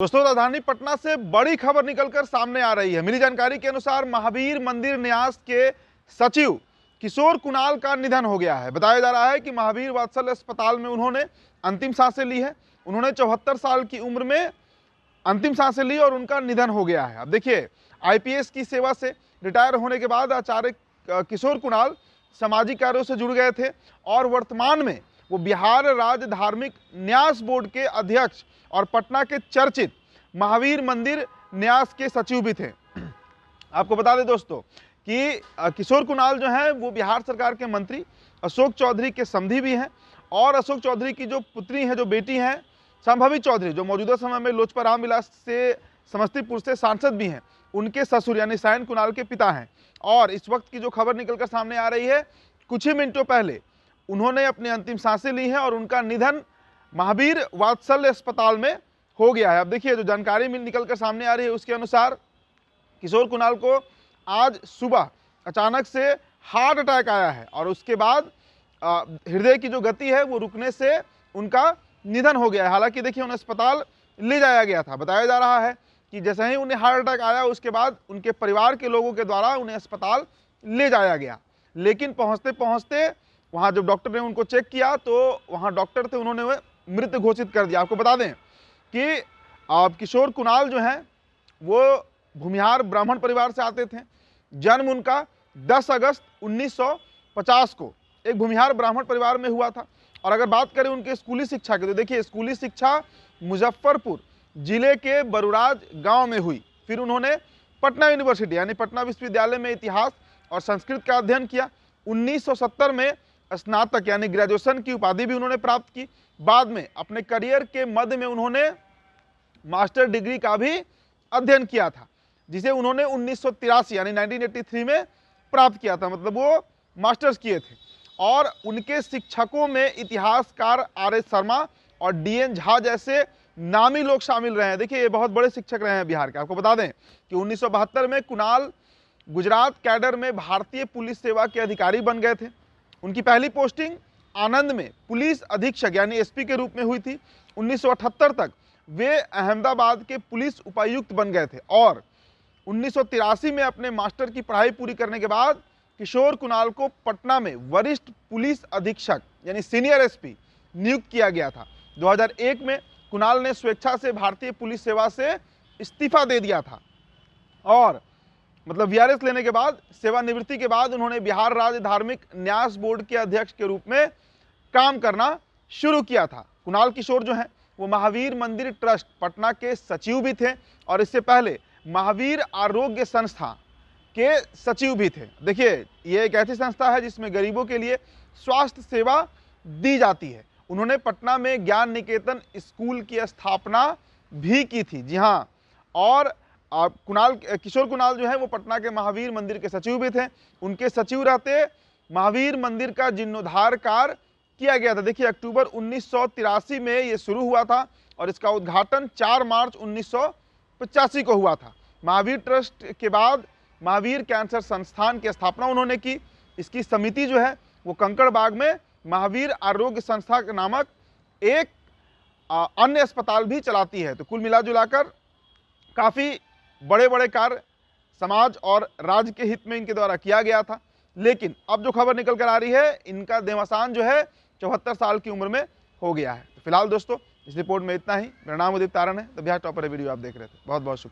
दोस्तों, राजधानी पटना से बड़ी खबर निकलकर सामने आ रही है। मिली जानकारी के अनुसार महावीर मंदिर न्यास के सचिव किशोर कुणाल का निधन हो गया है। बताया जा रहा है कि महावीर वात्सल्य अस्पताल में उन्होंने अंतिम सांसें ली है। उन्होंने 74 साल की उम्र में अंतिम सांसें ली और उनका निधन हो गया है। अब देखिए, आईपीएस की सेवा से रिटायर होने के बाद आचार्य किशोर कुणाल सामाजिक कार्यों से जुड़ गए थे और वर्तमान में वो बिहार राज्य धार्मिक न्यास बोर्ड के अध्यक्ष और पटना के चर्चित महावीर मंदिर न्यास के सचिव भी थे। आपको बता दें दोस्तों कि किशोर कुणाल जो हैं वो बिहार सरकार के मंत्री अशोक चौधरी के समधी भी हैं और अशोक चौधरी की जो पुत्री हैं, जो बेटी हैं संभवी चौधरी, जो मौजूदा समय में लोजपा रामविलास से समस्तीपुर से सांसद भी हैं, उनके ससुर यानी सायन कुणाल के पिता हैं। और इस वक्त की जो खबर निकलकर सामने आ रही है, कुछ ही मिनटों पहले उन्होंने अपनी अंतिम सांसें ली हैं और उनका निधन महावीर वात्सल्य अस्पताल में हो गया है। अब देखिए, जो जानकारी निकलकर सामने आ रही है उसके अनुसार किशोर कुणाल को आज सुबह अचानक से हार्ट अटैक आया है और उसके बाद हृदय की जो गति है वो रुकने से उनका निधन हो गया है। हालांकि देखिए, उन्हें अस्पताल ले जाया गया था। बताया जा रहा है कि जैसे ही उन्हें हार्ट अटैक आया उसके बाद उनके परिवार के लोगों के द्वारा उन्हें अस्पताल ले जाया गया, लेकिन पहुंचते पहुंचते वहां जब डॉक्टर ने उनको चेक किया तो वहां डॉक्टर थे, उन्होंने वह मृत घोषित कर दिया। आपको बता दें कि किशोर कुणाल जो हैं वो भूमिहार ब्राह्मण परिवार से आते थे। जन्म उनका 10 अगस्त 1950 को एक भूमिहार ब्राह्मण परिवार में हुआ था। और अगर बात करें उनके स्कूली शिक्षा की, तो देखिए, स्कूली शिक्षा मुजफ्फरपुर जिले के बरुराज गांव में हुई। फिर उन्होंने पटना यूनिवर्सिटी यानी पटना विश्वविद्यालय में इतिहास और संस्कृत का अध्ययन किया। 1970 में स्नातक यानी ग्रेजुएशन की उपाधि भी उन्होंने प्राप्त की। बाद में अपने करियर के मध्य में उन्होंने मास्टर डिग्री का भी अध्ययन किया था, जिसे उन्होंने 1983 यानी 1983 में प्राप्त किया था, मतलब वो मास्टर्स किए थे। और उनके शिक्षकों में इतिहासकार आर.एस. शर्मा और डी.एन. झा जैसे नामी लोग शामिल रहे हैं। देखिए, ये बहुत बड़े शिक्षक रहे हैं बिहार के। आपको बता दें कि 1972 में कुणाल गुजरात कैडर में भारतीय पुलिस सेवा के अधिकारी बन गए थे। उनकी पहली पोस्टिंग आनंद में पुलिस अधीक्षक यानी एसपी के रूप में हुई थी। 1978 तक वे अहमदाबाद के पुलिस उपायुक्त बन गए थे और 1983 में अपने मास्टर की पढ़ाई पूरी करने के बाद किशोर कुणाल को पटना में वरिष्ठ पुलिस अधीक्षक यानी सीनियर एसपी नियुक्त किया गया था। 2001 में कुणाल ने स्वेच्छा से भारतीय पुलिस सेवा से इस्तीफा दे दिया था और मतलब वीआरएस लेने के बाद सेवानिवृत्ति के बाद उन्होंने बिहार राज्य धार्मिक न्यास बोर्ड के अध्यक्ष के रूप में काम करना शुरू किया था। कुणाल किशोर जो हैं वो महावीर मंदिर ट्रस्ट पटना के सचिव भी थे और इससे पहले महावीर आरोग्य संस्था के सचिव भी थे। देखिए, ये एक ऐसी संस्था है जिसमें गरीबों के लिए स्वास्थ्य सेवा दी जाती है। उन्होंने पटना में ज्ञान निकेतन स्कूल की स्थापना भी की थी। जी हाँ, और किशोर कुणाल जो है वो पटना के महावीर मंदिर के सचिव भी थे। उनके सचिव रहते महावीर मंदिर का जीर्णोद्धार कार्य किया गया था। देखिए, अक्टूबर 1983 में ये शुरू हुआ था और इसका उद्घाटन 4 मार्च 1985 को हुआ था। महावीर ट्रस्ट के बाद महावीर कैंसर संस्थान की स्थापना उन्होंने की। इसकी समिति जो है वो कंकड़ बाग में महावीर आरोग्य संस्था के नामक एक अन्य अस्पताल भी चलाती है। तो कुल मिला जुलाकर काफ़ी बड़े बड़े कार्य समाज और राज्य के हित में इनके द्वारा किया गया था। लेकिन अब जो खबर निकल कर आ रही है, इनका देहावसान जो है 74 साल की उम्र में हो गया है। तो फिलहाल दोस्तों, इस रिपोर्ट में इतना ही। मेरा नाम उदित तारण है, तो बिहार टॉपर वीडियो आप देख रहे थे। बहुत बहुत शुक्रिया।